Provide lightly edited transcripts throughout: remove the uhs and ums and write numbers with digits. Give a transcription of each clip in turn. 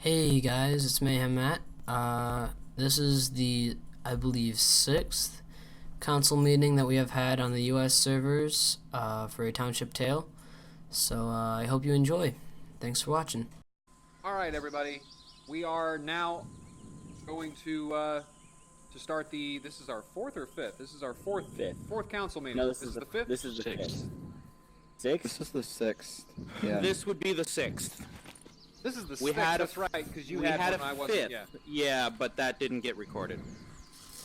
Hey guys, it's Mayhem Matt. This is the, I believe, sixth council meeting that we have had on the US servers for a Township Tale. So I hope you enjoy. Thanks for watching. All right, everybody. We are now going to start the. This is our fourth or fifth. This is our fourth council meeting. No, this is the fifth. This is the Sixth. fifth. This Sixth? is the sixth. Yeah. This would be the sixth. This is the We sixth. had a- That's right, because you we had had one. a I wasn't. fifth. Yeah. Yeah, but that didn't get recorded.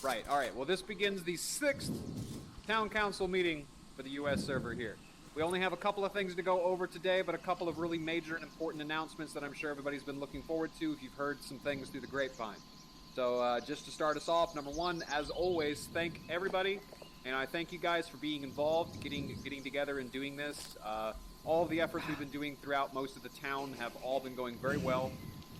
Right. All right. Well, this begins the sixth town council meeting for the U.S. server here. We only have a couple of things to go over today, but a couple of really major and important announcements that I'm sure everybody's been looking forward to if you've heard some things through the grapevine. So just to start us off, number one, as always, thank everybody, and I thank you guys for being involved, getting together and doing this. All of the efforts we've been doing throughout most of the town have all been going very well.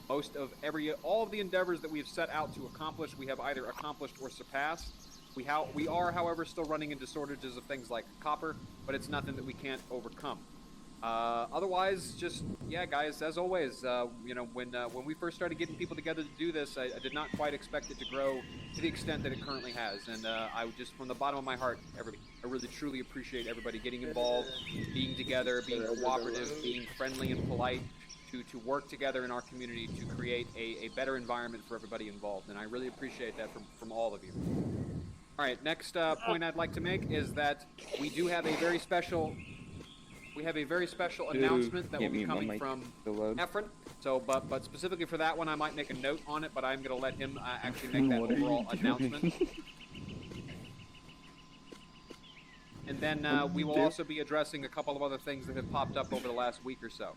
All of the endeavors that we have set out to accomplish, we have either accomplished or surpassed. We are, however, still running into shortages of things like copper, but it's nothing that we can't overcome. Otherwise, just, yeah, guys, as always, when we first started getting people together to do this, I did not quite expect it to grow to the extent that it currently has. And I would just, from the bottom of my heart, I really truly appreciate everybody getting involved, being together, being cooperative, being friendly and polite, to work together in our community to create a better environment for everybody involved. And I really appreciate that from all of you. All right, next point I'd like to make is that we do have a very special announcement that will be coming from Efren. So, but specifically for that one, I might make a note on it, but I'm going to let him actually make that overall announcement. And then we will also be addressing a couple of other things that have popped up over the last week or so.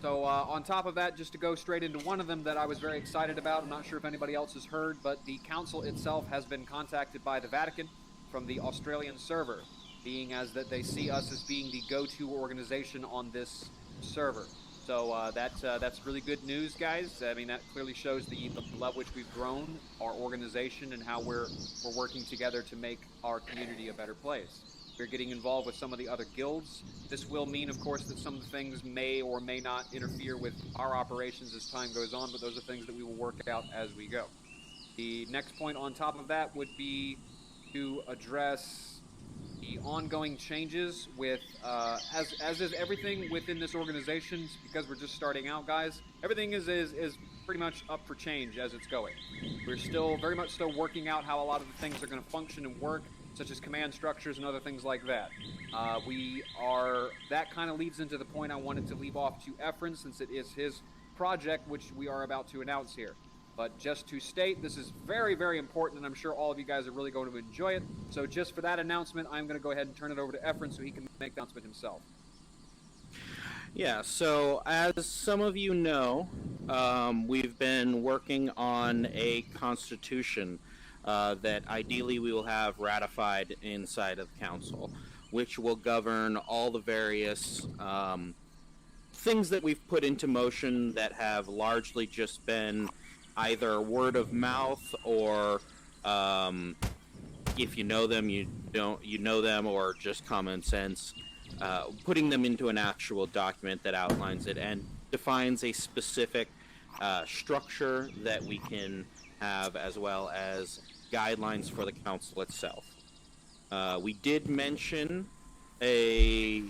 So on top of that, just to go straight into one of them that I was very excited about, I'm not sure if anybody else has heard, but the council itself has been contacted by the Vatican from the Australian server, being as that they see us as being the go-to organization on this server. So that's really good news, guys. I mean, that clearly shows the level which we've grown our organization and how we're working together to make our community a better place. We're getting involved with some of the other guilds. This will mean, of course, that some of the things may or may not interfere with our operations as time goes on, but those are things that we will work out as we go. The next point on top of that would be to address the ongoing changes with, as is everything within this organization, because we're just starting out, guys, everything is pretty much up for change as it's going. We're still very much still working out how a lot of the things are going to function and work, such as command structures and other things like that. That kind of leads into the point I wanted to leave off to Efren, since it is his project, which we are about to announce here. But just to state, this is very, very important, and I'm sure all of you guys are really going to enjoy it. So just for that announcement, I'm going to go ahead and turn it over to Efren so he can make the announcement himself. Yeah, so as some of you know, we've been working on a constitution that ideally we will have ratified inside of council, which will govern all the various things that we've put into motion that have largely just been either word of mouth or if you know them, you know them, or just common sense, putting them into an actual document that outlines it and defines a specific structure that we can have, as well as guidelines for the council itself. We did mention a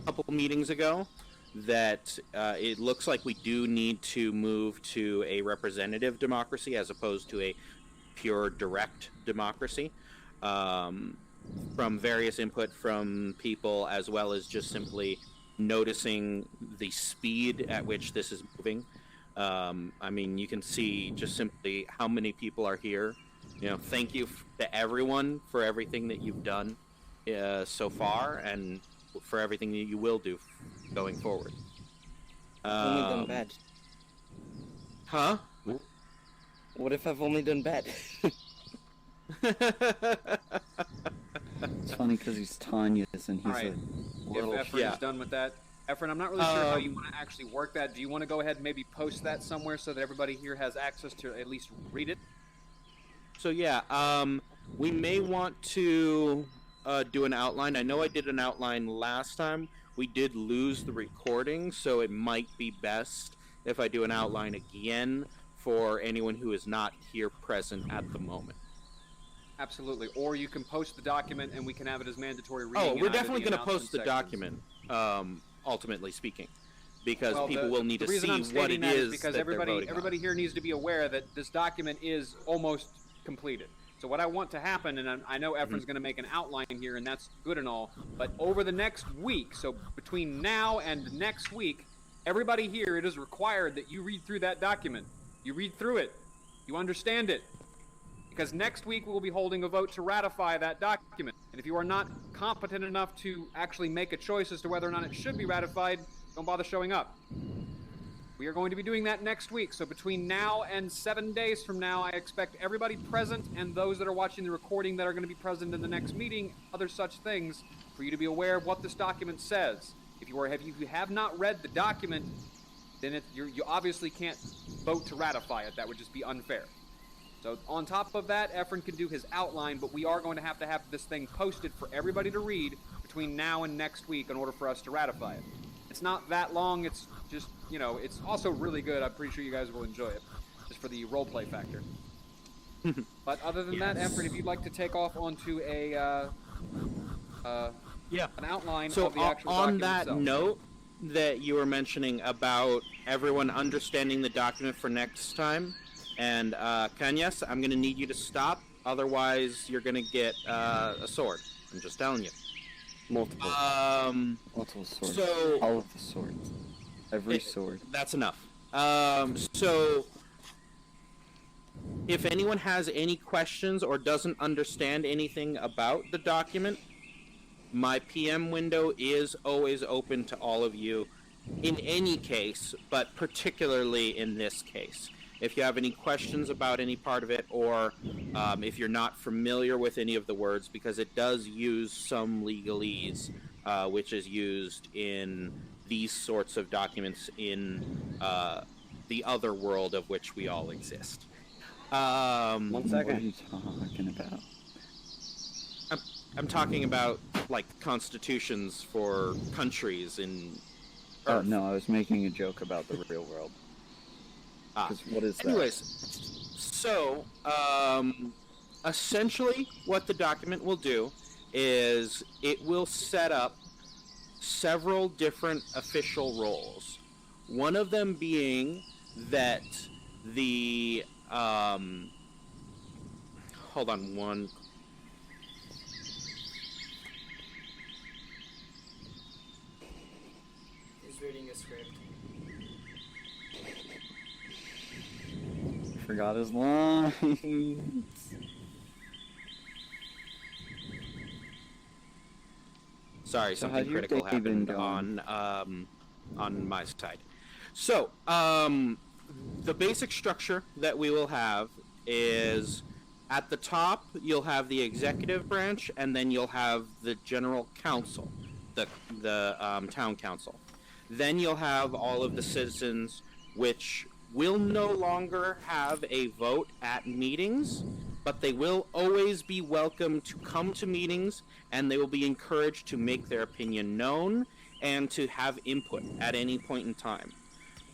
couple meetings ago that it looks like we do need to move to a representative democracy as opposed to a pure direct democracy, from various input from people, as well as just simply noticing the speed at which this is moving. I mean, you can see just simply how many people are here. You know, thank you to everyone for everything that you've done so far, and for everything that you will do going forward. Only done bad. Huh? What if I've only done bad? It's funny because he's Tanya's and he's Alright. a little... If Efren is done with that. Efren, I'm not really sure how you want to actually work that. Do you want to go ahead and maybe post that somewhere so that everybody here has access to at least read it? So yeah, we may want to do an outline. I know I did an outline last time. We did lose the recording, so it might be best if I do an outline again for anyone who is not here present at the moment. Absolutely. Or you can post the document and we can have it as mandatory reading. Oh, in we're either definitely going to announcement post the sections. document, ultimately speaking, because Well, people will need the to reason see I'm what stating it that is because that everybody they're voting on. here needs to be aware that this document is almost completed. So what I want to happen, and I know Efren's going to make an outline here, and that's good and all, but over the next week, so between now and next week, everybody here, it is required that you read through that document. You read through it. You understand it. Because next week we will be holding a vote to ratify that document. And if you are not competent enough to actually make a choice as to whether or not it should be ratified, don't bother showing up. We are going to be doing that next week. So between now and 7 days from now, I expect everybody present and those that are watching the recording that are going to be present in the next meeting, other such things, for you to be aware of what this document says. If you have not read the document, then you obviously can't vote to ratify it. That would just be unfair. So on top of that, Efren can do his outline, but we are going to have this thing posted for everybody to read between now and next week in order for us to ratify it. It's not that long. It's just, it's also really good. I'm pretty sure you guys will enjoy it, just for the roleplay factor. But other than that, Efren, if you'd like to take off onto an outline So of the actual on document that itself. note that you were mentioning about everyone understanding the document for next time, and Kanyas, I'm going to need you to stop, otherwise you're going to get a sword. I'm just telling you. Multiple. Multiple swords. So All of the swords. Every sword. that's enough. So if anyone has any questions or doesn't understand anything about the document, my PM window is always open to all of you in any case, but particularly in this case. If you have any questions about any part of it, or if you're not familiar with any of the words, because it does use some legalese, which is used in these sorts of documents in the other world of which we all exist. 1 What are second. you talking about? I'm talking about, like, constitutions for countries in Oh, Earth. no, I was making a joke about the real world. Because what is that? Anyways, so, essentially what the document will do is it will set up several different official roles. One of them being that the, hold on one. He's reading a script. Forgot his lines. Sorry, So something how's your critical day been happened going? on my side. So, the basic structure that we will have is at the top you'll have the executive branch, and then you'll have the general council, the town council. Then you'll have all of the citizens, which will no longer have a vote at meetings, but they will always be welcome to come to meetings, and they will be encouraged to make their opinion known and to have input at any point in time.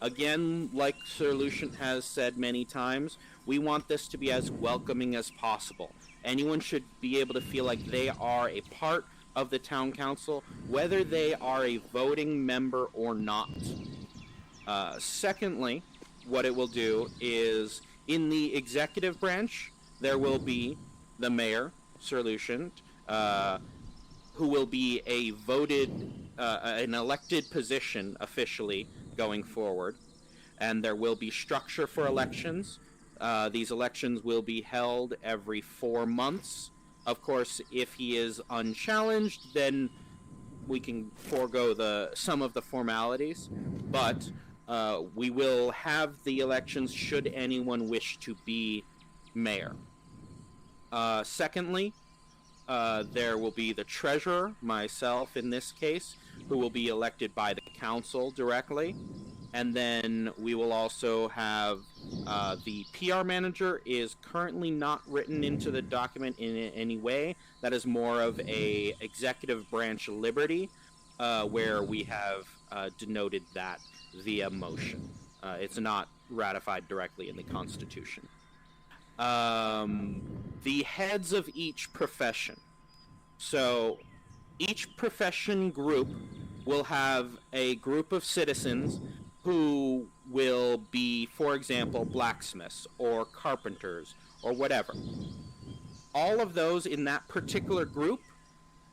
Again, like Sir Lucian has said many times, we want this to be as welcoming as possible. Anyone should be able to feel like they are a part of the town council, whether they are a voting member or not. Secondly, what it will do is, in the executive branch, there will be the mayor, Sir Lucian, who will be a voted, an elected position officially going forward. And there will be structure for elections. These elections will be held every 4 months. Of course, if he is unchallenged, then we can forego some of the formalities. But we will have the elections should anyone wish to be mayor. Secondly, there will be the treasurer, myself in this case, who will be elected by the council directly. And then we will also have the PR manager is currently not written into the document in any way. That is more of a executive branch liberty, where we have denoted that via motion. It's not ratified directly in the Constitution. The heads of each profession. So each profession group will have a group of citizens who will be, for example, blacksmiths or carpenters or whatever. All of those in that particular group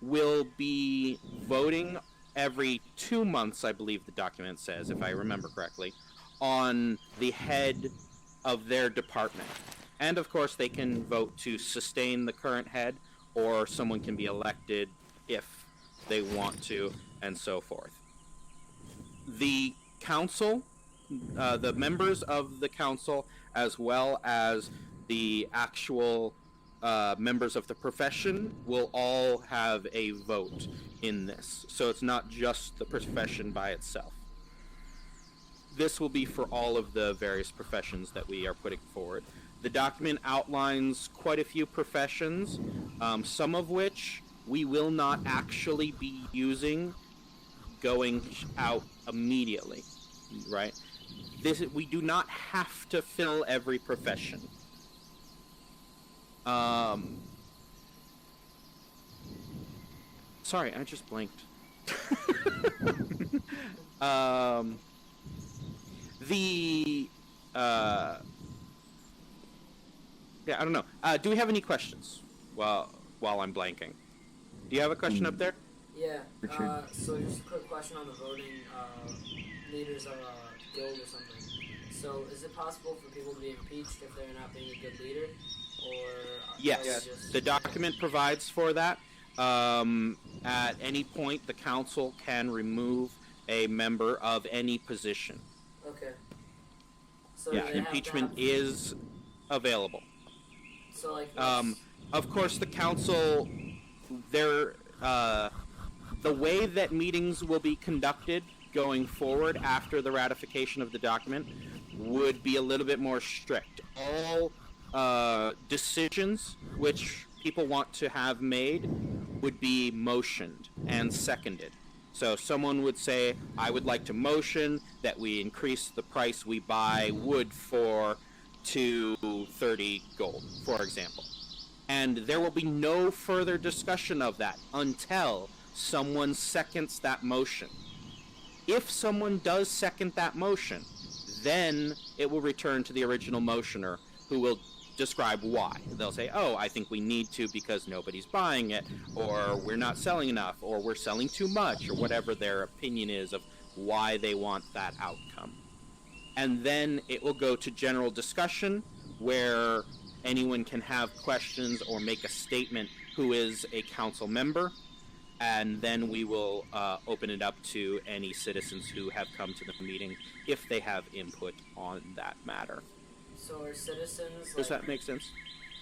will be voting every 2 months, I believe the document says, if I remember correctly, on the head of their department. And of course, they can vote to sustain the current head, or someone can be elected if they want to, and so forth. The council, the members of the council, as well as the actual members of the profession, will all have a vote in this. So it's not just the profession by itself. This will be for all of the various professions that we are putting forward. The document outlines quite a few professions, some of which we will not actually be using going out immediately, right? We do not have to fill every profession. Sorry, I just blanked. Yeah, I don't know. Do we have any questions while I'm blanking? Do you have a question up there? Yeah. Richard? So just a quick question on the voting leaders of a guild or something. So is it possible for people to be impeached if they're not being a good leader? Or Yes. The document provides for that. At any point, the council can remove a member of any position. Okay. So Yeah, do they have to impeachment have- is available. So like. Of course, the council, the way that meetings will be conducted going forward after the ratification of the document would be a little bit more strict. All decisions which people want to have made would be motioned and seconded. So someone would say, I would like to motion that we increase the price we buy wood for to 30 gold, for example. And there will be no further discussion of that until someone seconds that motion. If someone does second that motion, then it will return to the original motioner, who will describe why. They'll say, oh, I think we need to because nobody's buying it, or we're not selling enough, or we're selling too much, or whatever their opinion is of why they want that outcome. And then it will go to general discussion, where anyone can have questions or make a statement who is a council member, and then we will open it up to any citizens who have come to the meeting if they have input on that matter. So are citizens? Does that make sense?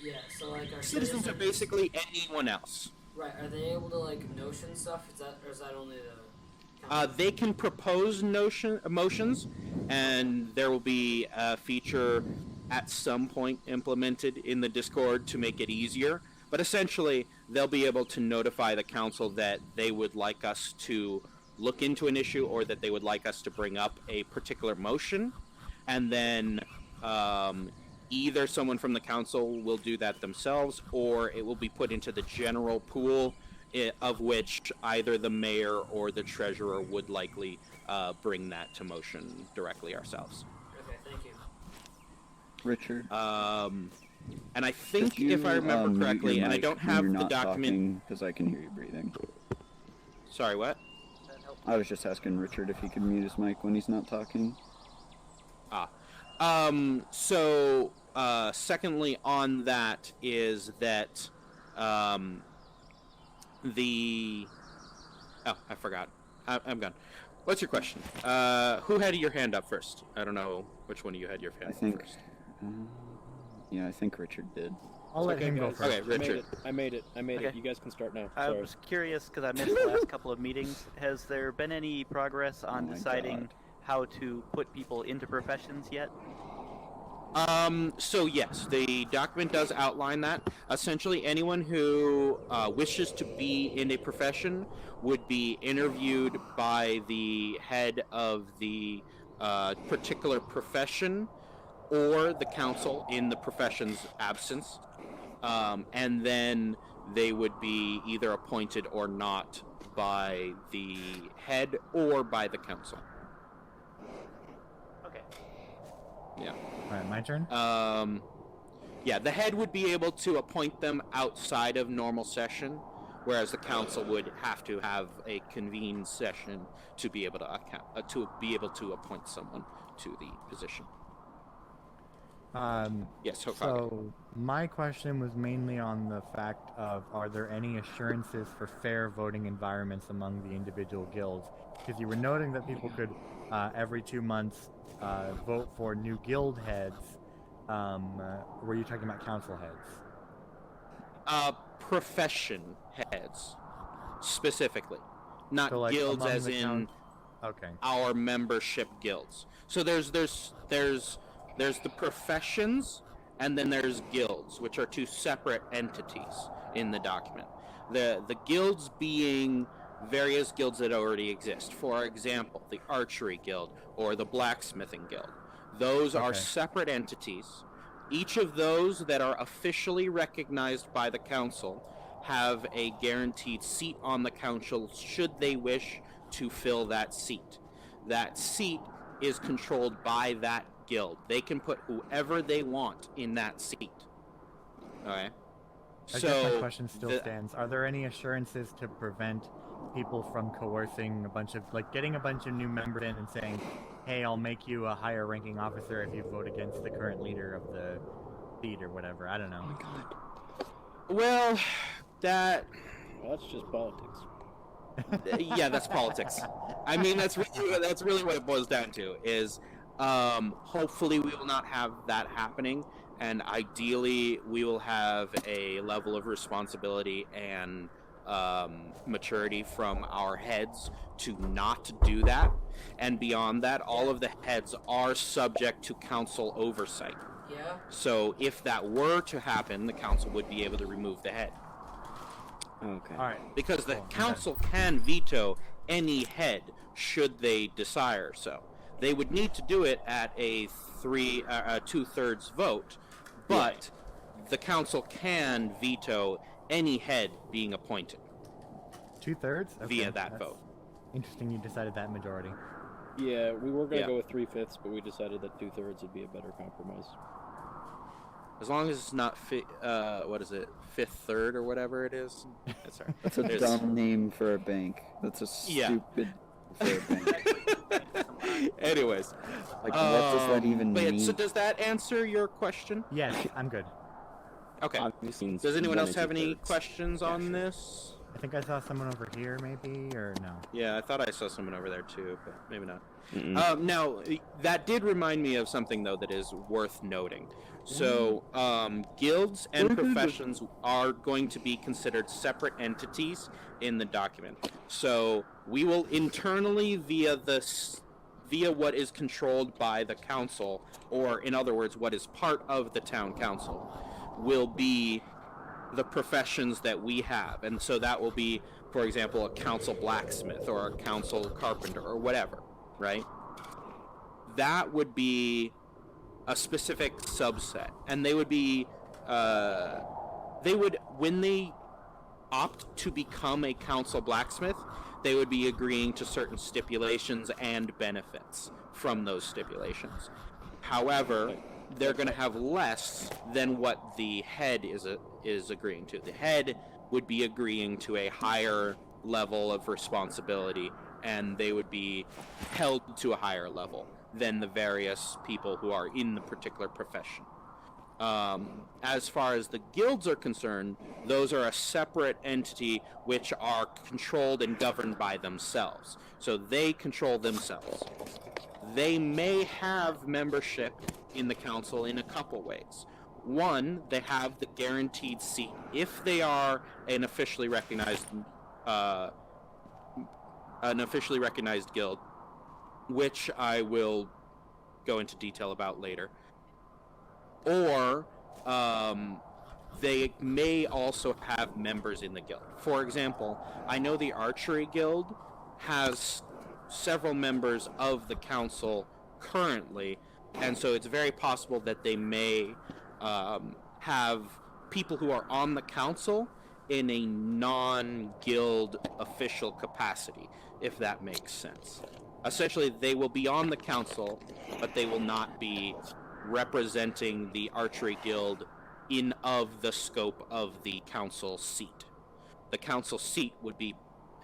Yeah. So like are Citizens are basically anyone else. Right. Are they able to like notion stuff? Or is that only the? They can propose motions, and there will be a feature at some point implemented in the Discord to make it easier. But essentially, they'll be able to notify the council that they would like us to look into an issue, or that they would like us to bring up a particular motion, and then either someone from the council will do that themselves, or it will be put into the general pool, of which either the mayor or the treasurer would likely bring that to motion directly ourselves. Okay. Thank you. Richard? And I think, if I remember correctly, and I don't have the document... Because I can hear you breathing. Sorry, what? I was just asking Richard if he could mute his mic when he's not talking. Secondly on that is that, Oh, I forgot. I'm gone. What's your question? Who had your hand up first? I don't know which one of you had your hand up first. Yeah, I think Richard did. I'll let him go guys. first. Okay, Richard. I made it. Okay. You guys can start now. I Sorry. was curious because I missed the last couple of meetings. Has there been any progress on my deciding God. how to put people into professions yet? So yes, the document does outline that. Essentially, anyone who wishes to be in a profession would be interviewed by the head of the a particular profession or the council in the profession's absence, and then they would be either appointed or not by the head or by the council. Okay. Yeah. All right, my turn. Yeah, the head would be able to appoint them outside of normal session, whereas the council would have to have a convened session to be able to appoint someone to the position. Yes, Hokage. So my question was mainly on the fact of, are there any assurances for fair voting environments among the individual guilds? Because you were noting that people could every 2 months vote for new guild heads. Were you talking about council heads? Profession heads, specifically, not So, like, guilds among as the in Okay. our membership guilds. So there's the professions, and then there's guilds, which are two separate entities in the document. The guilds being various guilds that already exist. For example, the archery guild or the blacksmithing guild. Those are Okay. separate entities. Each of those that are officially recognized by the council have a guaranteed seat on the council should they wish to fill that seat. That seat is controlled by that guild. They can put whoever they want in that seat. Okay? I guess my question still stands. Are there any assurances to prevent people from coercing getting a bunch of new members in and saying, hey, I'll make you a higher ranking officer if you vote against the current leader of the seat or whatever? I don't know. Oh my god. Well, Well, that's just politics. yeah, that's politics. I mean, that's really what it boils down to. Is hopefully we will not have that happening, and ideally we will have a level of responsibility and maturity from our heads to not do that. And beyond that, all of the heads are subject to council oversight. Yeah. So if that were to happen, the council would be able to remove the head. Okay. All right. Because the Cool, okay. council can veto any head should they desire so. They would need to do it at a 2/3 vote, but the council can veto any head being appointed 2/3? Okay, via that that's vote. Interesting you decided that majority. Yeah, we were gonna Yeah. go with 3/5, but we decided that 2/3 would be a better compromise. As long as it's not what is it, 5/3 or whatever it is. That's all right. That's a There's- dumb name for a bank. That's a Yeah. stupid for a bank. Anyways, Like, what does that even but yeah, mean? so does that answer your question? Yes, I'm good. Okay. Obviously, Does anyone one else and have any 2/3. questions on this? I think I saw someone over here, maybe, or no? Yeah, I thought I saw someone over there too, but maybe not. Mm-mm. Now, that did remind me of something, though, that is worth noting. So, guilds and professions are going to be considered separate entities in the document. So, we will internally, via what is controlled by the council, or in other words, what is part of the town council, will be the professions that we have. And so that will be, for example, a council blacksmith or a council carpenter or whatever, right? That would be a specific subset. And they would be, when they opt to become a council blacksmith, they would be agreeing to certain stipulations and benefits from those stipulations. However, they're going to have less than what the head is agreeing to. The head would be agreeing to a higher level of responsibility, and they would be held to a higher level than the various people who are in the particular profession. As far as the guilds are concerned, those are a separate entity which are controlled and governed by themselves. So they control themselves. They may have membership in the council in a couple ways. One, they have the guaranteed seat if they are an officially recognized guild, which I will go into detail about later. Or they may also have members in the guild. For example, I know the archery guild has several members of the council currently, and so it's very possible that they may have people who are on the council in a non-guild official capacity, if that makes sense. Essentially, they will be on the council, but they will not be representing the archery guild in of the scope of the council seat. The council seat would be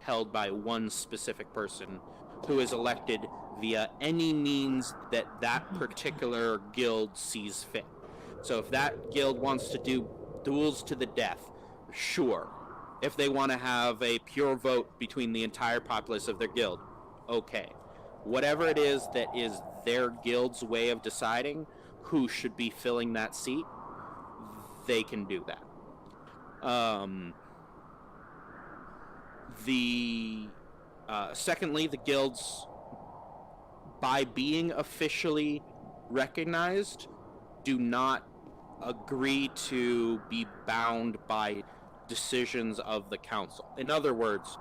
held by one specific person who is elected via any means that that particular guild sees fit. So if that guild wants to do duels to the death, sure. If they want to have a pure vote between the entire populace of their guild, okay. Whatever it is that is their guild's way of deciding who should be filling that seat, they can do that. Secondly, the guilds, by being officially recognized, do not agree to be bound by decisions of the council. In other words,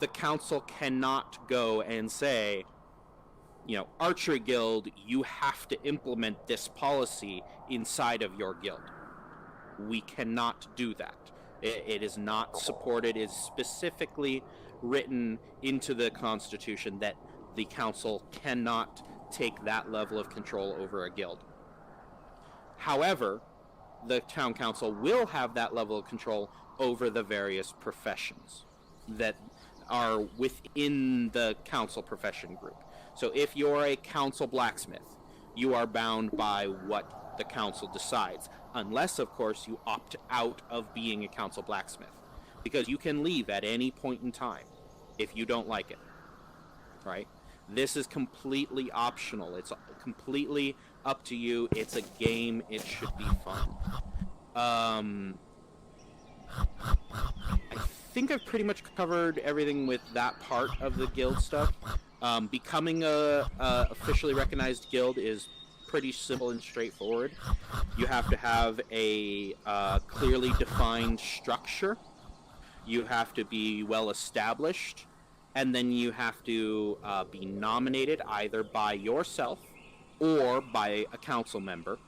the council cannot go and say, Archery Guild, you have to implement this policy inside of your guild. We cannot do that. It is not supported. It is specifically written into the Constitution that the council cannot take that level of control over a guild. However, the town council will have that level of control over the various professions that are within the council profession group. So if you're a council blacksmith, you are bound by what the council decides, unless, of course, you opt out of being a council blacksmith, because you can leave at any point in time if you don't like it, right? This is completely optional. It's completely up to you. It's a game. It should be fun. I think I've pretty much covered everything with that part of the guild stuff. Becoming a officially recognized guild is pretty simple and straightforward. You have to have a clearly defined structure. You have to be well established, and then you have to be nominated either by yourself or by a council member,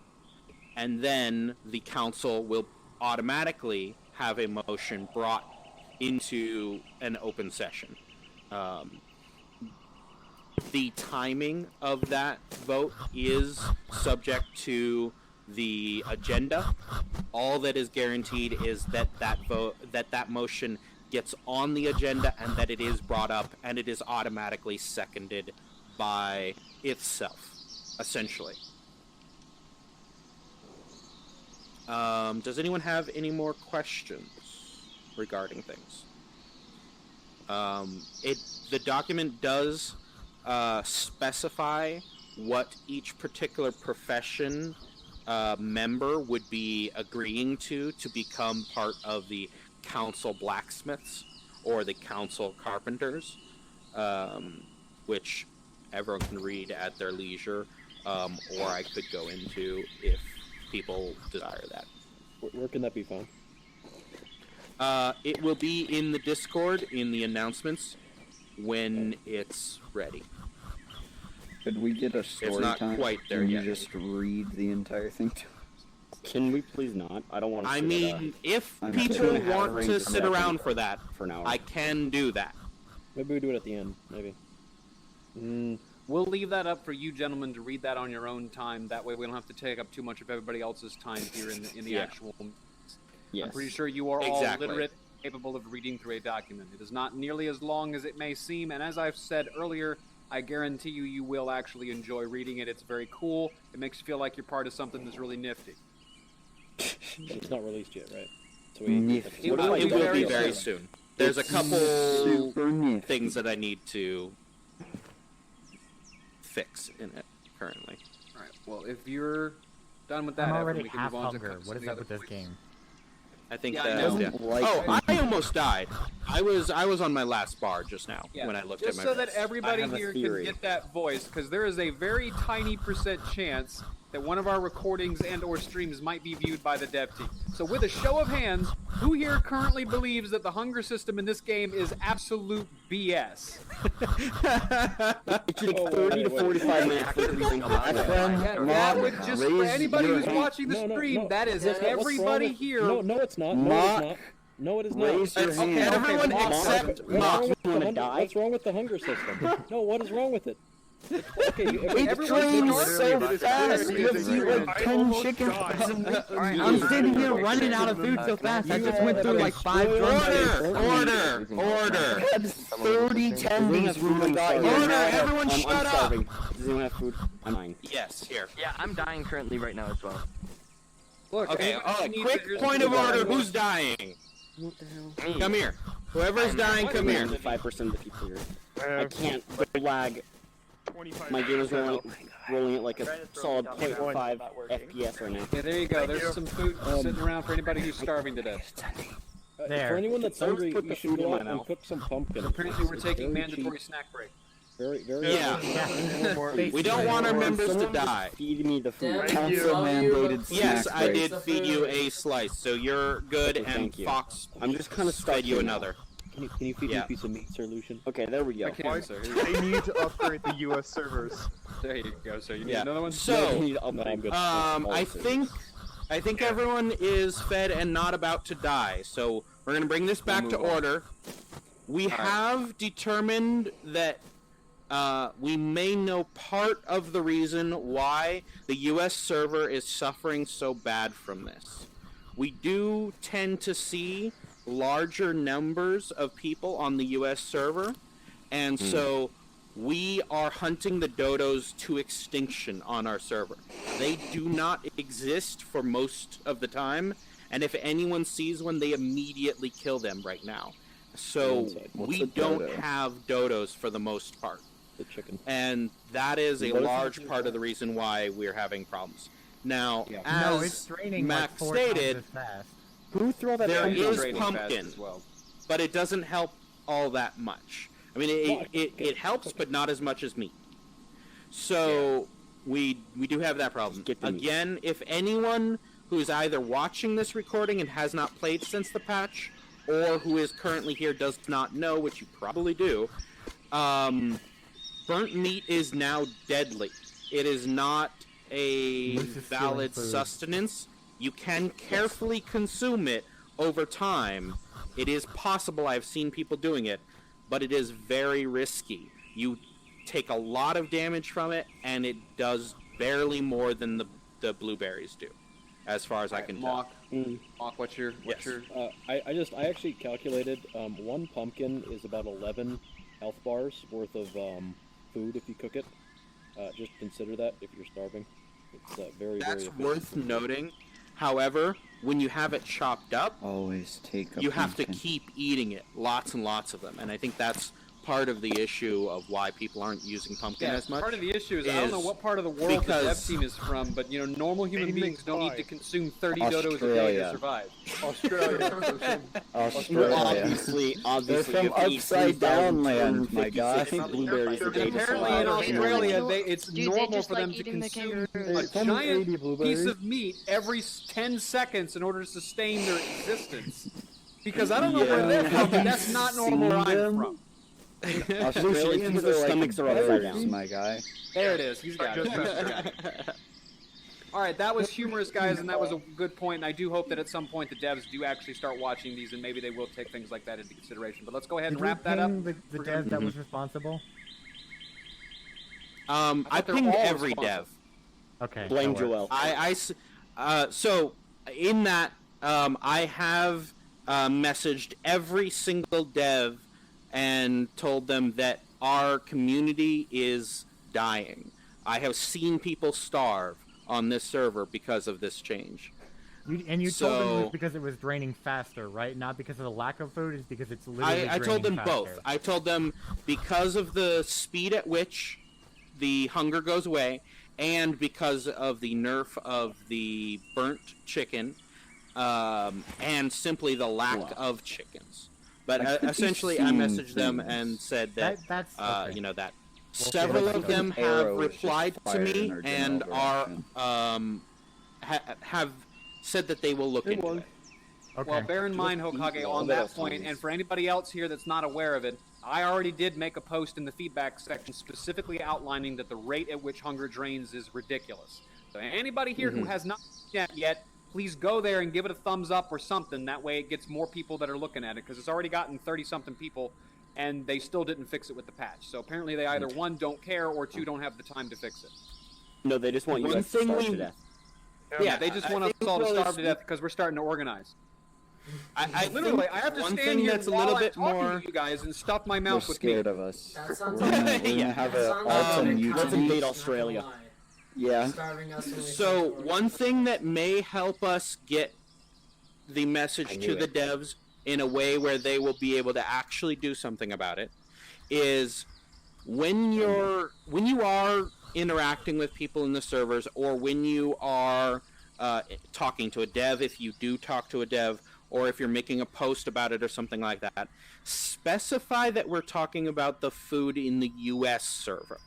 and then the council will automatically have a motion brought into an open session. The timing of that vote is subject to the agenda. All that is guaranteed is that that motion gets on the agenda and that it is brought up and it is automatically seconded by itself, essentially. Does anyone have any more questions regarding things? The document does specify what each particular profession member would be agreeing to become part of the council blacksmiths or the council carpenters, which everyone can read at their leisure, or I could go into if people desire that. Where can that be found? It will be in the Discord, in the announcements, when it's ready. Could we get a story It's not time? quite there Can you yet. just read the entire thing to us? Can we please not? I don't want to. I mean, if I'm people 2.5 want rings to from sit that around for that, for an hour. I can do that. Maybe we do it at the end. Maybe. We'll leave that up for you gentlemen to read that on your own time. That way we don't have to take up too much of everybody else's time here in the Yeah. actual... Yes. I'm pretty sure you are Exactly. all literate, capable of reading through a document. It is not nearly as long as it may seem, and as I've said earlier, I guarantee you will actually enjoy reading it. It's very cool. It makes you feel like you're part of something that's really nifty. It's not released yet, right? So Nifty. It will It be will very be very soon. soon. There's a couple Super nifty. things that I need to fix in it currently. All right. Well, if you're done with that, I'm Evan, already we can half move on to hunger. some what of is the up with other this points. game? I think Yeah, I that. know. Yeah. Doesn't like Oh, I hunting. almost died. I was on my last bar just now Yeah, when I looked just at my. so that everybody I have a here can theory. get that voice, because there is a very tiny % chance that one of our recordings and/or streams might be viewed by the dev team. So, with a show of hands, who here currently believes that the hunger system in this game is absolute BS? It takes 30 to 45 minutes for everything to happen. That would just for raise anybody your who's hand. watching the stream. That is everybody here. No, it's not. Mock. No, it is not. Raise your hand. Everyone Mock. except What's Mock. wrong with the wanna hunger- die? What's wrong with the hunger system? No, what is wrong with it? Okay, It Everyone's trains so fast. You have to eat like 10 chickens. I'm sitting here running out of food so fast. I just went through like 5 Order! Had 30 tendies when we got here. Order, Now I have- everyone I'm shut up. starving. Does anyone have food? I'm dying. Yes, here. Yeah, I'm dying currently right now as well. Look, Okay, everybody needs quick to- point of order. Who's dying? Come here. Whoever's dying, come here. 5% of the people here. I can't. The lag. My game is rolling at like a solid 0.5 FPS right now. Yeah, there you go. There's some food sitting around for anybody who's starving to death. There. For anyone that's hungry, put you the should food in go my out and mouth. cook some pumpkin. Apparently, we're It's taking very mandatory cheap, snack break. very Yeah. We don't want our members to die. Feed me the food. Damn. Council mandated Yes, snack I break. did feed you a slice, so you're good, Okay, and thank you. Fox I'm just kind of stuck fed you here now. another. Can you feed me Yeah. a piece of meat, Sir Lucian? Okay, there we go. I can, sir. They need to upgrade the U.S. servers. There you go, sir. You need Yeah. another one? I So, need to upgrade. I'm good. I think everyone is fed and not about to die. So we're gonna bring this back to move on. order. We have determined that we may know part of the reason why the U.S. server is suffering so bad from this. We do tend to see larger numbers of people on the U.S. server, and so we are hunting the dodos to extinction on our server. They do not exist for most of the time, and if anyone sees one, they immediately kill them right now. So What's we a don't dodo? have dodos for the most part. The chicken. And that is a What is large that? part of the reason why we're having problems. Now, No, it's as draining Mac like 4 stated, times as fast. Who threw that there pumpkin? is Draining fast pumpkin, as well. but it doesn't help all that much. I mean, it helps, but not as much as meat. So we do have that problem. Get the meat. Again, if anyone who is either watching this recording and has not played since the patch, or who is currently here does not know, which you probably do, burnt meat is now deadly. It is not a Moose is valid stealing food. sustenance. You can carefully consume it over time. It is possible. I've seen people doing it, but it is very risky. You take a lot of damage from it, and it does barely more than the blueberries do, as far as I can tell. Mock, what's your I actually calculated one pumpkin is about 11 health bars worth of food if you cook it. Just consider that if you're starving. It's very, That's very worth noting. However, when you have it chopped up, Always take a you have to pumpkin. keep eating it, lots and lots of them, and I think that's part of the issue of why people aren't using pumpkin as much. Part of the issue is I don't know what part of the world the dev because- team is from, but you know, normal human Phoenix beings don't need to Five. consume 30 dodos a day to Australia. survive. Australia. Australia. Obviously, They're from you have to eat upside down land, my 3,256 guy. blueberries a day to Apparently survive. in Australia, it's Do they normal just for like them to eating the consume kangaroo? a It's only 80 giant blueberries. piece of meat every 10 seconds in order to sustain their existence. Because I don't know where they're from, but that's not normal where I'm from. Australians Their are like stomachs are upside bears, down. my guy. There it is. He's got it. Alright, that was humorous, guys, and that was a good point, and I do hope that at some point the devs do actually start watching these, and maybe they will take things like that into consideration. But let's go ahead Did and we wrap that up. ping the We're dev gonna- that was responsible? I thought they're pinged all every dev. Okay. Blame that works. Joel. So in that, I have messaged every single dev and told them that our community is dying. I have seen people starve on this server because of this change. You told them it So- was because it was draining faster, right? Not because of the lack of food, it's because it's literally I told them draining both. faster. I told them because of the speed at which the hunger goes away, and because of the nerf of the burnt chicken, and simply the lack of chickens. But Like, could be essentially, I seen messaged them things. and said that, That's okay. you know, that Well, several like, of them an have arrow is just replied to fired me in our and general are direction. have said that they will look into it. Okay. Well, bear in mind, Hokage, on that point, and for anybody else here that's not aware of it, I already did make a post in the feedback section specifically outlining that the rate at which hunger drains is ridiculous. So anybody here who has not seen that yet, please go there and give it a thumbs up or something. That way it gets more people that are looking at it, because it's already gotten 30-something people, and they still didn't fix it with the patch. So apparently they either, one, don't care, or two, don't have the time to fix it. No, they just want you One guys to thing starve we- to death. Yeah, they just want us all to starve to death because we're starting to organize. I Literally, think I have to one stand thing here that's a while little I'm bit talking more. to you guys and stuff my They're mouth with meat. scared of us. That sounds We're gonna Yeah. have that a sounds awesome like Let's mutiny. invade Australia. Yeah. Starving us when we So start one thing that may help us get the message I to knew the it. devs in a way where they will be able to actually do something about it is when you are interacting with people in the servers, or when you are talking to a dev, if you do talk to a dev, or if you're making a post about it or something like that, specify that we're talking about the food in the US server.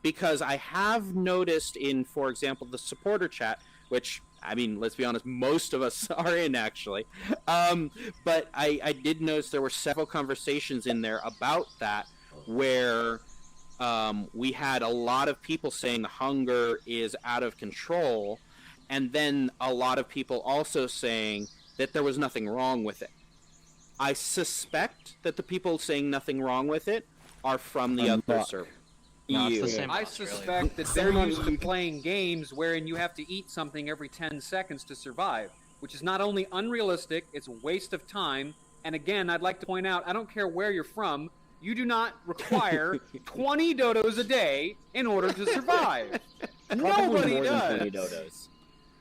Because I have noticed in, for example, the supporter chat, which, I mean, let's be honest, most of us are in, actually. But I did notice there were several conversations in there about that, where we had a lot of people saying the hunger is out of control, and then a lot of people also saying that there was nothing wrong with it. I suspect that the people saying nothing wrong with it are from the other server. I suspect that they're used to playing games wherein you have to eat something every 10 seconds to survive, which is not only unrealistic, it's a waste of time, and again, I'd like to point out, I don't care where you're from, you do not require 20 dodos a day in order to survive. Nobody more does. than 20 dodos.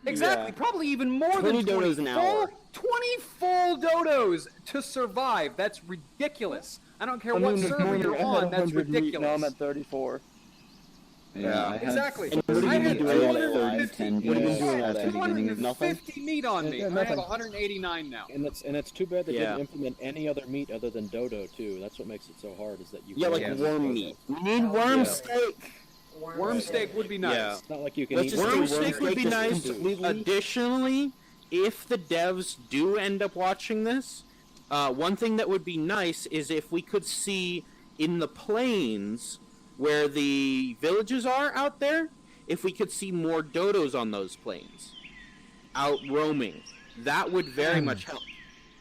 Exactly, Yeah. probably even more 20 than 20 dodos an hour. 20 full dodos to survive. That's ridiculous. I don't care what server you're on, that's ridiculous. Now I'm at 34. Yeah. Exactly. And what I have you had been doing all that? 250 What have you been doing all that? 250 meat on me. Yeah, I have nothing. 189 now. And it's too bad they Yeah. didn't implement any other meat other than dodo too. That's what makes it so hard. Is that you Yeah, like can't worm eat meat. dodo. We need worm Yeah. steak. Worm steak would be nice. Yeah. It's not like you can Let's eat just do Worm worm steak would steak be just nice. completely. Additionally, if the devs do end up watching this, one thing that would be nice is if we could see in the plains where the villages are out there, if we could see more dodos on those plains out roaming. That would very much help.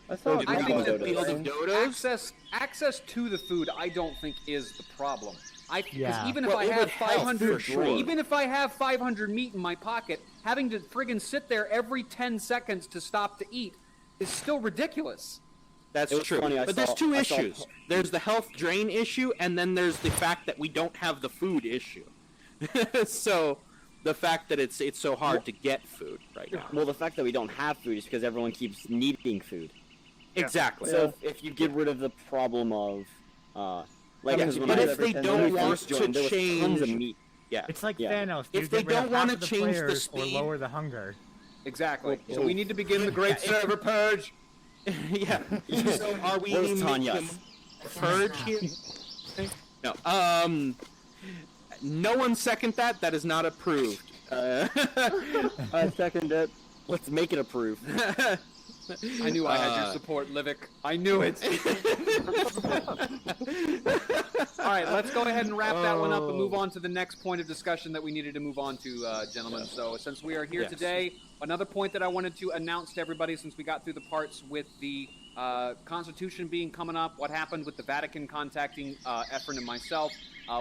I saw I think that Field of dodos. access to the food, I don't think is the problem. Because Yeah. even if Well, I it have would help, 500, for sure. even if I have 500 meat in my pocket, having to friggin' sit there every 10 seconds to stop to eat is still ridiculous. That's It was true. funny, I But there's saw- two I saw- issues. There's the health drain issue, and then there's the fact that we don't have the food issue. So, the fact that it's so hard to get food right now. Well, the fact that we don't have food is because everyone keeps needing food. Exactly. So if you get rid of the problem of, like, Yeah, because when but I if they don't want first to joined, there was tons of change- meat. Yeah. It's like Yeah. Thanos. If You they get rid don't of wanna half of the change the players or speed- lower the hunger. Exactly. Well, So we need to begin the great server purge. Yeah. So are we Where's making Tanya? a purge here? No. No one second that. That is not approved. I second it. Let's make it approved. I knew I had your support, Livik. I knew it. All right, let's go ahead and wrap that one up and move on to the next point of discussion that we needed to move on to, gentlemen. So since we are here Yes. today, another point that I wanted to announce to everybody since we got through the parts with the Constitution being coming up, what happened with the Vatican contacting Efren and myself,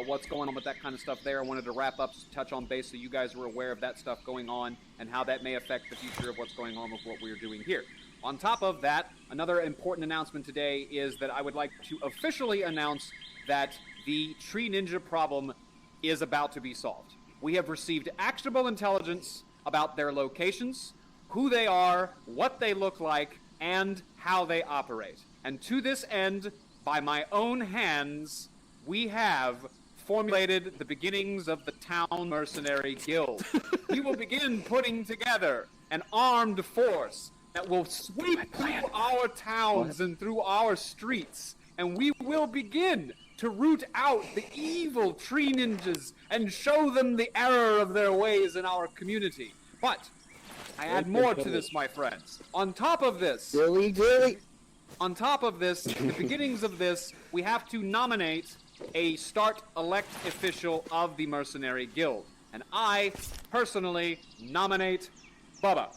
what's going on with that kind of stuff there. I wanted to wrap up, touch on base so you guys were aware of that stuff going on and how that may affect the future of what's going on with what we're doing here. On top of that, another important announcement today is that I would like to officially announce that the Tree Ninja problem is about to be solved. We have received actionable intelligence about their locations, who they are, what they look like, and how they operate. And to this end, by my own hands, we have formulated the beginnings of the Town Mercenary Guild. We will begin putting together an armed force that will sweep through our towns and through our streets, and we will begin to root out the evil tree ninjas and show them the error of their ways in our community. But I add more to this, my friends. On top of this, on top of this, the beginnings of this, we have to nominate a elect official of the Mercenary Guild. And I, personally, nominate Bubba.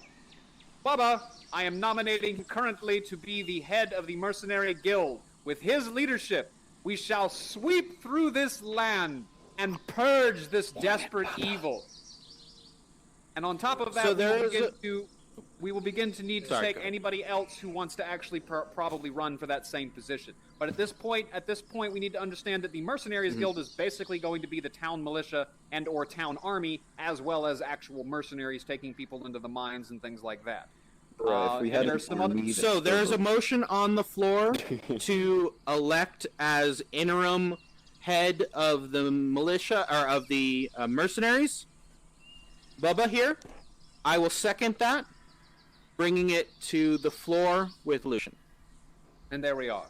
Bubba, I am nominating currently to be the head of the Mercenary Guild. With his leadership, we shall sweep through this land and purge this desperate evil. And on top of that, we will begin to need to take anybody else who wants to actually probably run for that same position. But at this point, we need to understand that the Mercenaries Guild is basically going to be the town militia and/or town army, as well as actual mercenaries taking people into the mines and things like that. So there's a motion on the floor to elect as interim head of the militia or of the mercenaries. Bubba here. I will second that, bringing it to the floor with Lucian. And there we are.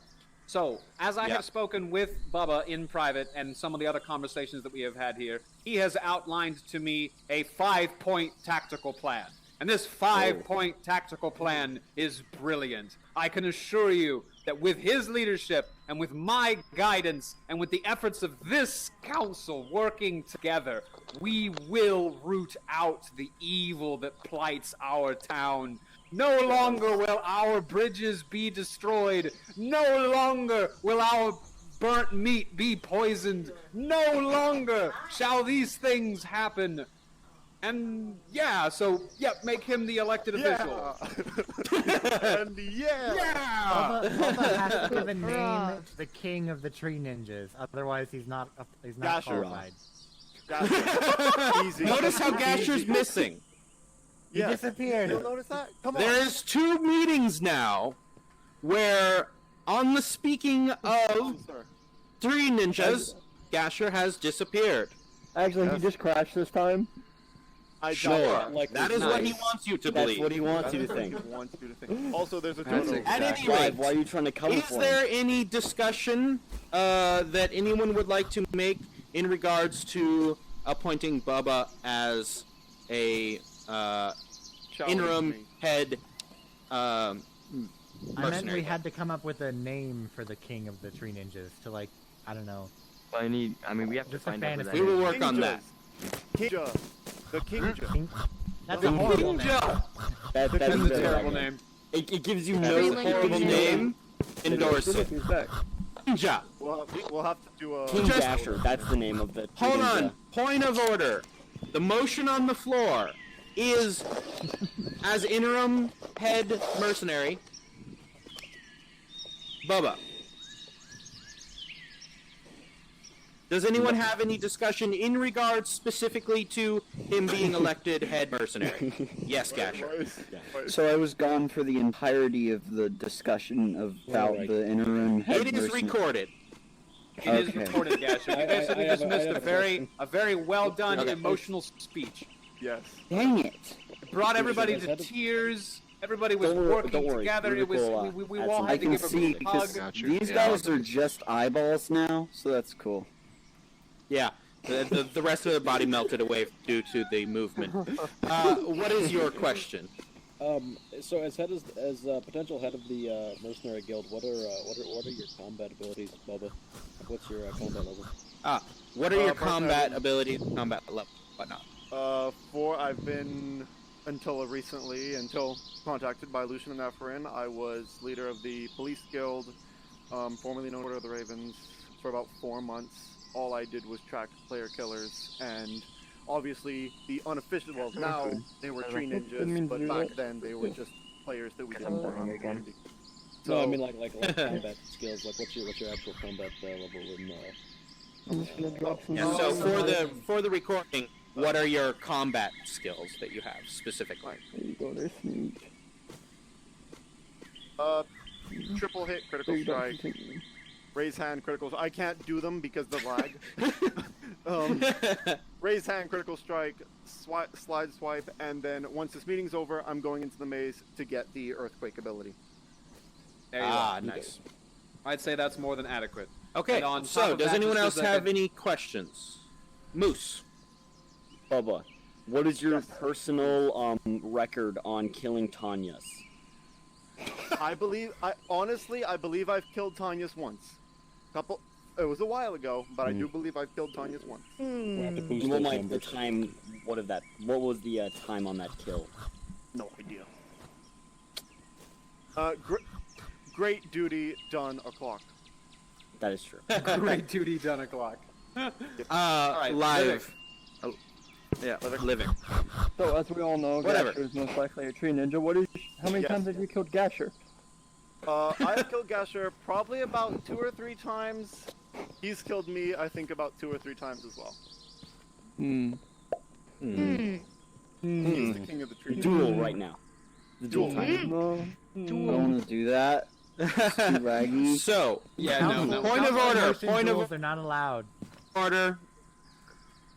So, as I have spoken with Bubba in private and some of the other conversations that we have had here, he has outlined to me a 5-point tactical plan. And this 5-point tactical plan is brilliant. I can assure you that with his leadership and with my guidance and with the efforts of this council working together, we will root out the evil that plights our town. No longer will our bridges be destroyed. No longer will our burnt meat be poisoned. No longer shall these things happen. And make him the elected official. Bubba has to give a name to the king of the tree ninjas. Otherwise, he's not qualified. Easy. Notice how Gasher's missing. He disappeared. You'll notice that? Come on. There's 2 meetings now where, on the speaking of tree ninjas, Gasher has disappeared. Actually, he just crashed this time. Sure. That is what he wants you to believe. That's what he wants you to think. Also, there's a total. At any rate, why are you trying to cover is there any discussion that anyone would like to make in regards to appointing Bubba as a interim head mercenary? I meant we had to come up with a name for the king of the tree ninjas to, like, I don't know. We have to find out who that We will work on that. Kinja. The Kinja. That's a horrible name. That's a terrible name. It gives you no horrible name. Endorse it. Kinja. We'll have to do a... King Dasher, that's the name of the... Hold on. Point of order. The motion on the floor is, as interim head mercenary, Bubba. Does anyone have any discussion in regards specifically to him being elected head mercenary? Yes, Gasher. So I was gone for the entirety of the discussion about the interim head It is mercenary. recorded. It is recorded, Gasher. You basically just missed a very well done emotional speech. Yes. Dang it! It brought everybody to tears. Everybody was working together. It was we all I had to can give a see big hug. because these guys are just eyeballs now, so that's cool. Yeah, the rest of the body melted away due to the movement. What is your question? So as potential head of the mercenary guild, what are your combat abilities, Bubba? What's your combat level? What are your combat abilities, combat level, whatnot? 4. I've been until contacted by Lucian and Ephraim. I was leader of the police guild, formerly known as Order of the Ravens, for about 4 months. All I did was track player killers, and obviously the unofficial. Well, now they were tree ninjas, but back then they were just players that we didn't work on. So, no, I mean like combat skills. Like what's your actual combat level in? So for the recording, what are your combat skills that you have specifically? Triple hit, critical strike. Raise hand, critical. I can't do them because of the lag. Raise hand, critical strike, slide swipe, and then once this meeting's over, I'm going into the maze to get the earthquake ability. There you Ah, go. nice. I'd say that's more than adequate. Okay, And on top so of does that, anyone just else as have any questions? Moose. Bubba, what is your personal record on killing Tanyas? I believe I've killed Tanya's once. It was a while ago, but I do believe I've killed Tanya's once. We'll have to boost What those was the numbers. time? What was the time on that kill? No idea. Great duty done o'clock. That is true. Great duty done o'clock. Live. living. Oh, yeah, living. So, as we all know, Whatever. Gasher is most likely a tree ninja. How many times have you killed Gasher? I've killed Gasher probably about 2 or 3 times. He's killed me, I think, about 2 or 3 times as well. He's the king of the tree. Duel right now. The duel time. No. I don't want to do that. Too laggy. So, Council- point of order. motion Point duels of are not allowed. order.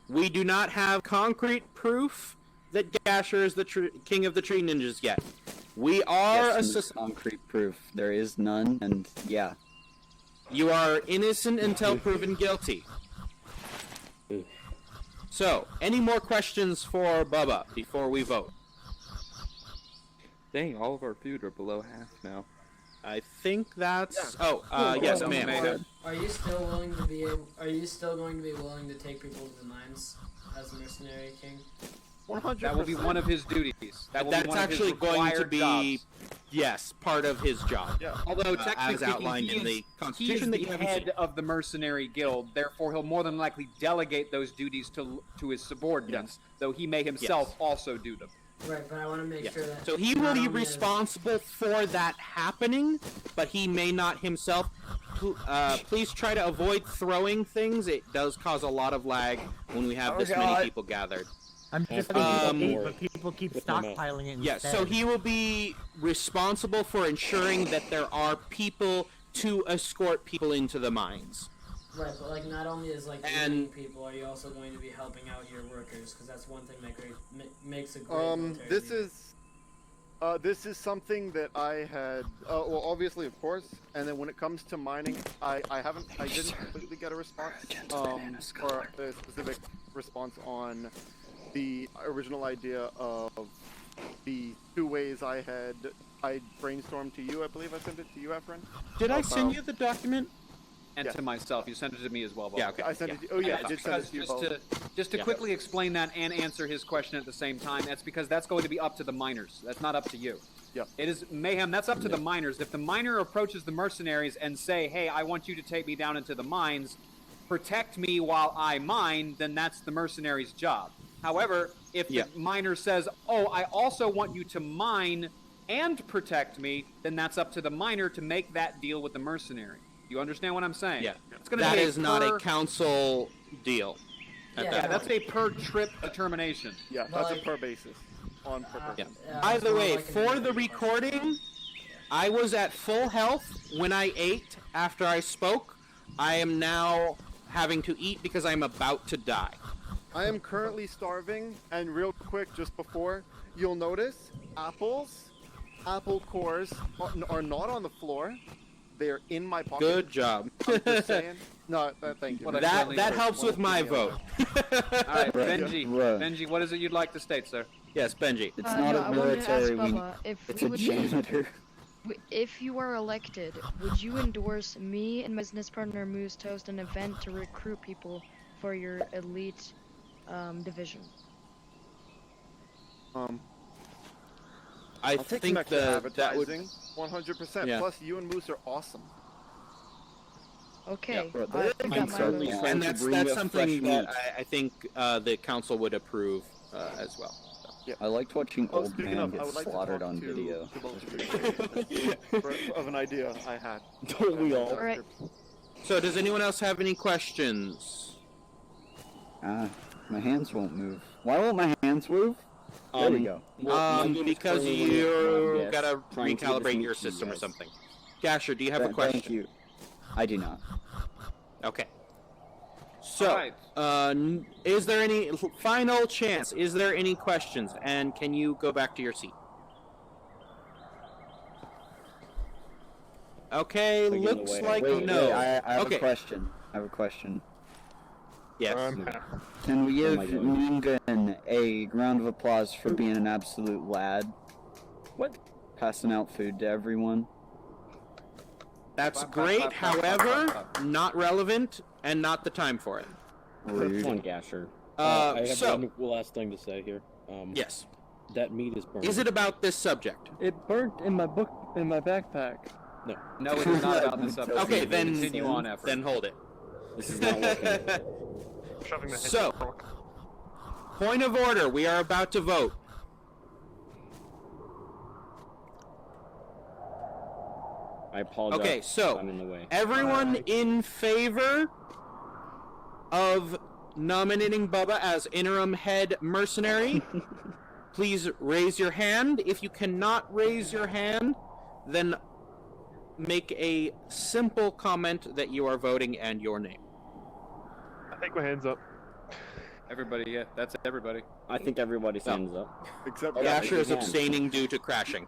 We do not have concrete proof that Gasher is the king of the tree ninjas yet. We are Yes, and concrete proof. There is none, and yeah. You are innocent until proven guilty. So, any more questions for Bubba before we vote? Dang, all of our food are below half now. I think that's. Yes, ma'am. Are you still willing to be? Are you still going to be willing to take people to the mines as mercenary king? 100%. That will be one of his duties. That will be That's one of his actually going to required be, jobs. yes, part of his job. Yeah. Although technically as outlined speaking, in the he is Constitution that the you haven't head seen. of the mercenary guild. Therefore, he'll more than likely delegate those duties to his subordinates, though he may himself also do them. Right, but I want to make sure that. So he will be responsible for that happening, but he may not himself. Please try to avoid throwing things. It does cause a lot of lag when we have this many people gathered. I'm just Um, thinking, but people keep With my mouth. stockpiling it Yes, instead. so he will be responsible for ensuring that there are people to escort people into the mines. Right, but like not only is like And- leading people, are you also going to be helping out your workers? Because that's one thing that makes a great military leader. This is something that I had, well, obviously, of course, and then when it comes to mining, I didn't completely get a response, or a specific response on the original idea of the 2 ways I brainstormed to you. I believe I sent it to you, Efren. Did I send you the document? And to myself, you sent it to me as well. Bob. Yeah, okay. I sent it to you. Oh yeah, I did send it to you both. Just to quickly explain that and answer his question at the same time, that's because that's going to be up to the miners. That's not up to you. Yeah. It is mayhem. That's up to the miners. If the miner approaches the mercenaries and say, "Hey, I want you to take me down into the mines, protect me while I mine," then that's the mercenary's job. However, if the miner says, "Oh, I also want you to mine and protect me," then that's up to the miner to make that deal with the mercenary. You understand what I'm saying? Yeah. It's gonna That be is not a council deal. Yeah, that's a per trip determination. Yeah, that's a per basis. On per person. By the way, for the recording, I was at full health when I ate after I spoke. I am now having to eat because I'm about to die. I am currently starving, and real quick, just before, you'll notice apple cores are not on the floor. They are in my pocket. Good job. I'm just saying. No, thank you. That helps with my vote. All right, Benji, what is it you'd like to state, sir? Yes, Benji. It's not a military wing. If It's we a would janitor. If you are elected, would you endorse me and my business partner Moose to host an event to recruit people for your elite division? I'll take some extra advertising, 100%. Yeah. Plus, you and Moose are awesome. Okay. Yeah, I think that might be- And that's something that I think the council would approve as well. Yeah. I liked watching old speaking man of, I get would like to slaughtered talk on to video. of an idea I had. Don't we all? Alright. So, does anyone else have any questions? My hands won't move. Why won't my hands move? There we go. Because you gotta recalibrate your system or something. Gasher, do you have a question? Thank you. I do not. Okay. So, is there any final chance? Is there any questions? And can you go back to your seat? Okay, looks like no. Wait, I have okay. a question. I have a question. Yes. Can we give Ningun a round of applause for being an absolute lad? What? Passing out food to everyone. That's great, however, not relevant and not the time for it. Come on, Gasher. I have one last thing to say here. Yes. That meat is burned. Is it about this subject? It burnt in my book, in my backpack. No. No, it is not about this subject. Okay, then continue on, Efren. Then hold it. This is not working. So, point of order. We are about to vote. I apologize. Okay, so I'm in the way. everyone in favor of nominating Bubba as interim head mercenary, please raise your hand. If you cannot raise your hand, then make a simple comment that you are voting and your name. I think my hand's up. Everybody, yeah, that's everybody. I think everybody's hands up. Except Gasher is abstaining due to crashing.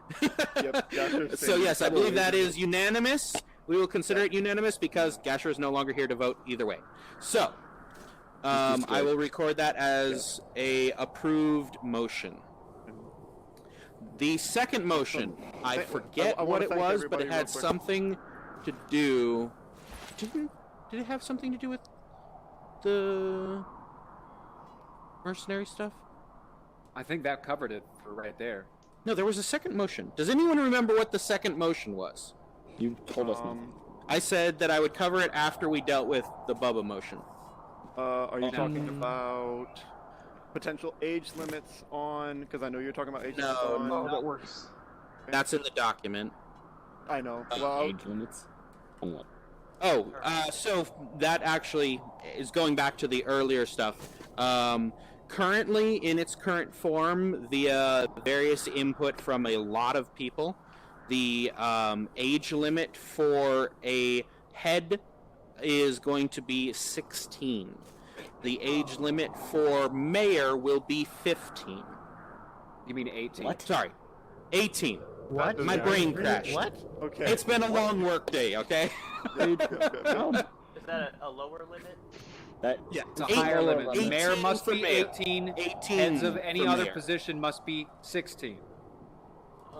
Yep, Gasher's So yes, I believe that is unanimous. We will consider it unanimous because Gasher is no longer here to vote either way. So, I will record that as a approved motion. The second motion, I forget what it was, but it had something to do. Did it have something to do with the mercenary stuff? I think that covered it for right there. No, there was a second motion. Does anyone remember what the second motion was? You told us nothing. I said that I would cover it after we dealt with the Bubba motion. Are you talking about potential age limits on? Because I know you're talking about age limits on. No, that works. That's in the document. I know. Well, Age limits? On what? Oh, so that actually is going back to the earlier stuff. Currently, in its current form, via various input from a lot of people, the age limit for a head is going to be 16. The age limit for mayor will be 15. You mean 18? What? Sorry, 18. What? My brain crashed. What? Okay. It's been a long work day, okay? Is that a lower limit? Yeah, it's a higher limit. The mayor must be mayor. 18. 18 Heads of any for other mayor. position must be 16.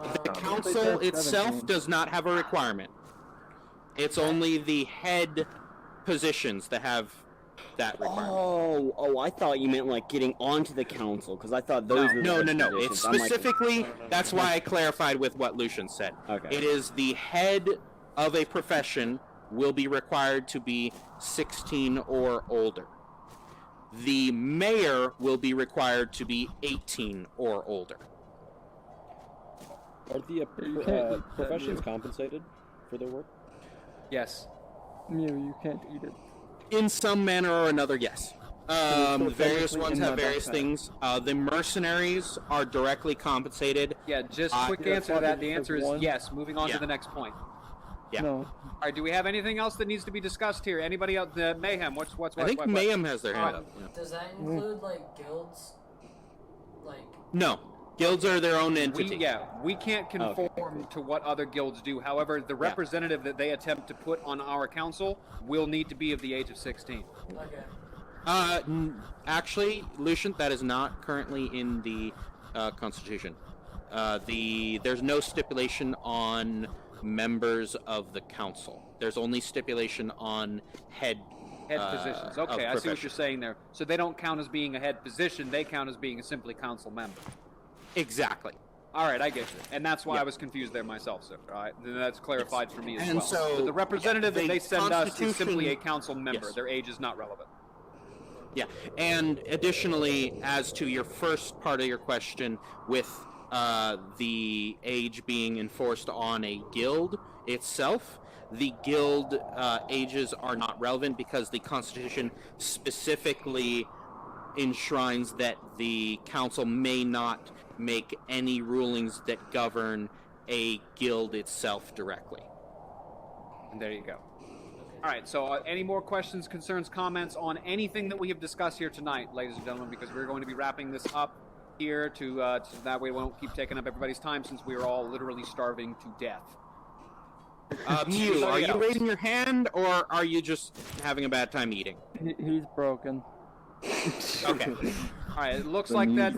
The council itself does not have a requirement. It's only the head positions that have that requirement. Oh, I thought you meant like getting onto the council, because I thought those were No. the It's positions. I'm like- specifically, that's why I clarified with what Lucian said. Okay. It is the head of a profession will be required to be 16 or older. The mayor will be required to be 18 or older. Are the professions compensated for their work? Yes. You can't eat it. In some manner or another, yes. Various ones have various things. The mercenaries are directly compensated. Yeah, just quick answer to that. The answer is yes. Moving on to the next point. Yeah. No. All right, do we have anything else that needs to be discussed here? Anybody else? Mayhem, what's I think Mayhem has their hand up. Yeah. Does that include like guilds? Like No. Guilds are their own entity. We can't conform to what other guilds do. However, the representative that they attempt to put on our council will need to be of the age of 16. Okay. Actually, Lucian, that is not currently in the Constitution. There's no stipulation on members of the council. There's only stipulation on head positions. Okay, I see what you're saying there. So they don't count as being a head position. They count as being a simply council member. Exactly. All right, I get you. And that's why I was confused there myself, sir. All right, then that's clarified for me as And well. so, the representative that they send us is Constitution- simply a council member. Yes. Their age is not relevant. Yeah, and additionally, as to your first part of your question, with the age being enforced on a guild itself, the guild ages are not relevant because the Constitution specifically enshrines that the council may not make any rulings that govern a guild itself directly. And there you go. Okay, All right, so any more questions, concerns, comments on anything that we have discussed here tonight, ladies and gentlemen, because we're going to be wrapping this up here to that way we won't keep taking up everybody's time since we are all literally starving to death. Mew, are you raising your hand, or are you just having a bad time eating? He's broken. Okay. All right, it looks like that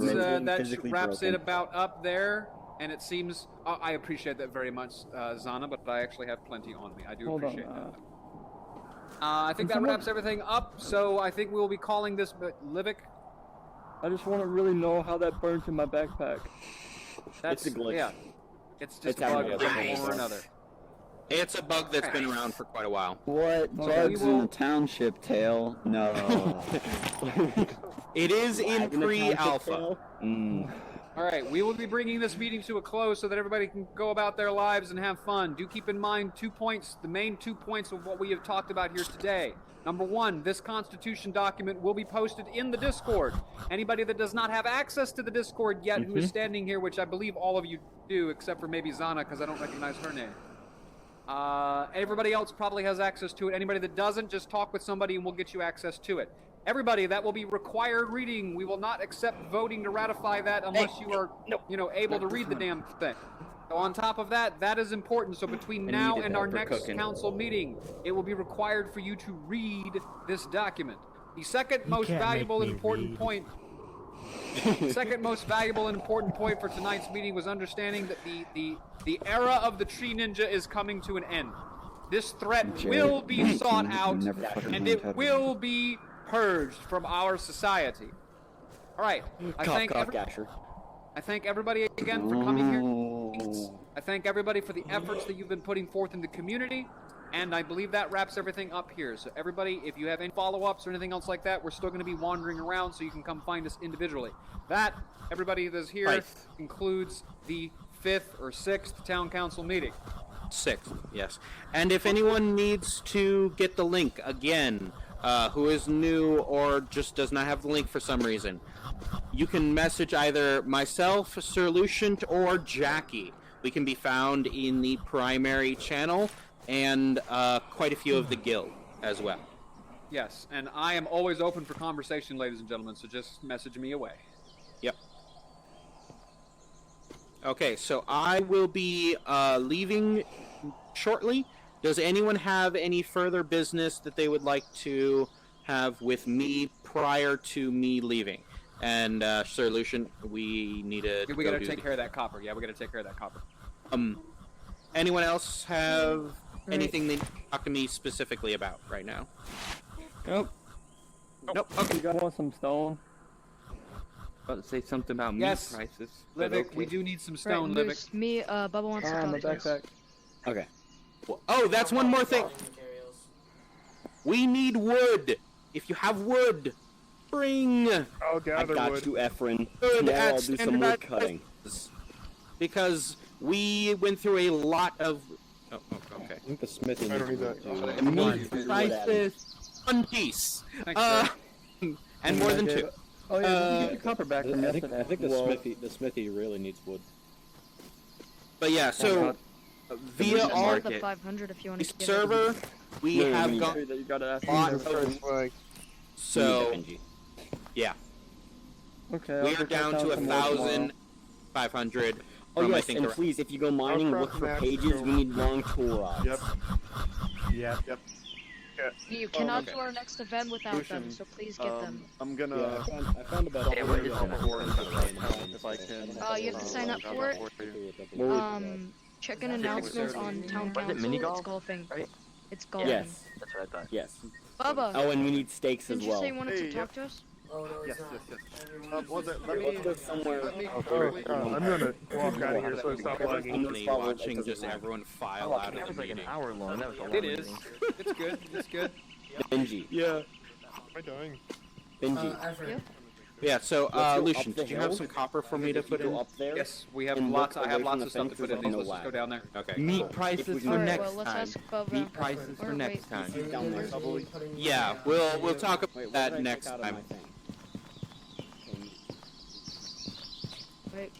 wraps it about up there, and it seems I appreciate that very much, Zana, but I actually have plenty on me. I do appreciate that. I think that wraps everything up, so I think we'll be calling this Livik. I just want to really know how that burnt in my backpack. That's it's a glitch. Yeah, it's just a bug of one form or another. It's a bug that's been around for quite a while. What? Bugs in the Township tale? No. It is in pre-alpha. All right, we will be bringing this meeting to a close so that everybody can go about their lives and have fun. Do keep in mind 2 points, the main 2 points of what we have talked about here today. Number one, this Constitution document will be posted in the Discord. Anybody that does not have access to the Discord yet who is standing here, which I believe all of you do, except for maybe Zana, because I don't recognize her name. Everybody else probably has access to it. Anybody that doesn't, just talk with somebody and we'll get you access to it. Everybody, that will be required reading. We will not accept voting to ratify that unless you are, able to read the damn thing. So on top of that, that is important. So between now and our next council meeting, it will be required for you to read this document. The second most valuable and important point. The second most valuable and important point for tonight's meeting was understanding that the era of the tree ninja is coming to an end. This threat will be sought out, and it will be purged from our society. All right. I thank everybody again for coming here. I thank everybody for the efforts that you've been putting forth in the community. And I believe that wraps everything up here. So everybody, if you have any follow-ups or anything else like that, we're still going to be wandering around, so you can come find us individually. That, everybody that's here, concludes the 5th or 6th Town Council meeting. 6th, yes. And if anyone needs to get the link, again, who is new or just does not have the link for some reason, you can message either myself, Sir Lucient, or Jackie. We can be found in the primary channel, and quite a few of the guild as well. Yes, and I am always open for conversation, ladies and gentlemen, so just message me away. Yep. Okay, so I will be leaving shortly. Does anyone have any further business that they would like to have with me prior to me leaving? And Sir Lucian, we need to. We gotta take care of that copper. Yeah, we gotta take care of that copper. Anyone else have anything they talk to me specifically about right now? Nope. Nope. Okay. You guys want some stone? About to say something about meat prices. Livik, we do need some stone, Livik. Me, Bubba wants to talk to us. Okay. Well, oh, that's one more thing. We need wood. If you have wood, bring. I'll gather I got wood. you, Efren. Wood Tomorrow at I'll do some wood cutting. Because we went through a lot of. Oh, okay. I think the smithy. I don't need that. Meat prices. One piece. Thanks, and more than 2. Oh yeah, we get your copper back from I yesterday. think the smithy really needs wood. But yeah, so via our the 500 if you want to give server, we have got that you gotta ask lot me. of. So yeah, Okay. we are down to 1,500. Oh I yes, think and please, if you go mining, look for pages. We need long tool rods. Yep. Yep. You cannot do our next event without them, so please get them. I'm gonna. Yeah, I found about. If I can. You have to sign up for it. Check an announcement on Town Council. It's golfing. Right? It's golfing. Yes. That's what I thought. Yes. Bubba. Oh, and we need steaks as Didn't well. you say you wanted to talk to us? Oh, no, it's not. Let me go somewhere. I'm gonna walk out of here so I stop lagging. Watching just everyone file out of the That was like an meeting. hour long. That was a long It is. meeting. It's good. It's good. Benji. Yeah. Am I dying? Benji. Yeah. So, Let's go Lucian, up the did you have hill. some copper for me to If you put go in? up there. Yes, we have and lots. look I have away from lots the of stuff to fence, put in there's these. Let's no just go lag. down there. Okay. Meat prices for Alright, next well, let's time. ask Bubba. Meat prices for Or next wait. time. Down there. Yeah, we'll talk about Wait, what that did I next take out of time. my thing? Wait.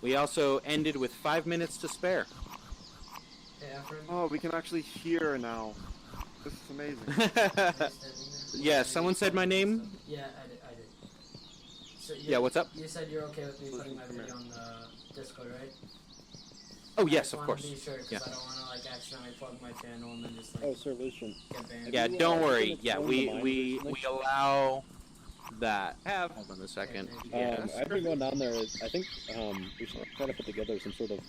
We also ended with 5 minutes to spare. Oh, we can actually hear now. This is amazing. Yeah, someone said my name. Yeah, I did. So Yeah, what's up? You said you're okay with me putting my video on the Discord, right? Oh yes, of course. Be sure, Yeah. I don't want to like accidentally plug my channel and then just like. Oh, Sir Lucian. Get banned. Yeah, don't worry. Yeah, we allow that. Have. Hold on a second. I've been going down there. I think we should try to put together some sort of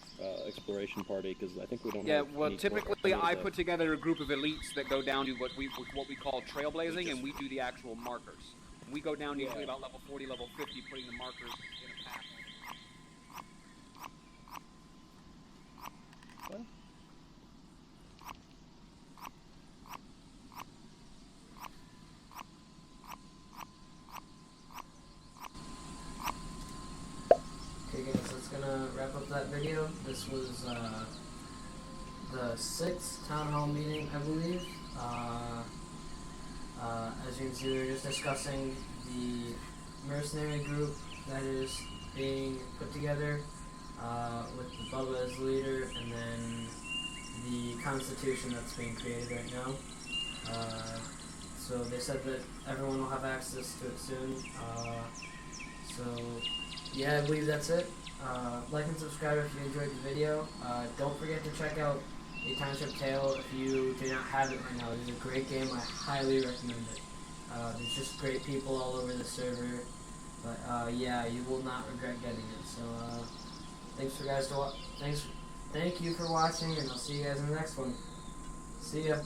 exploration party because I think we don't. Yeah, have well, any typically I coordinated, put together a group of elites that go down to what we call trailblazing, and we do the actual markers. We go down usually about level 40, level 50, putting the markers in a path. What? Okay guys, that's gonna wrap up that video. This was the 6th town hall meeting, I believe. As you can see, we were just discussing the mercenary group that is being put together with the Bubba as leader, and then the constitution that's being created right now. So they said that everyone will have access to it soon. So yeah, I believe that's it. Like and subscribe if you enjoyed the video. Don't forget to check out a Township Tale if you do not have it right now. It is a great game. I highly recommend it. There's just great people all over the server. But yeah, you will not regret getting it. So thank you for watching, and I'll see you guys in the next one. See ya.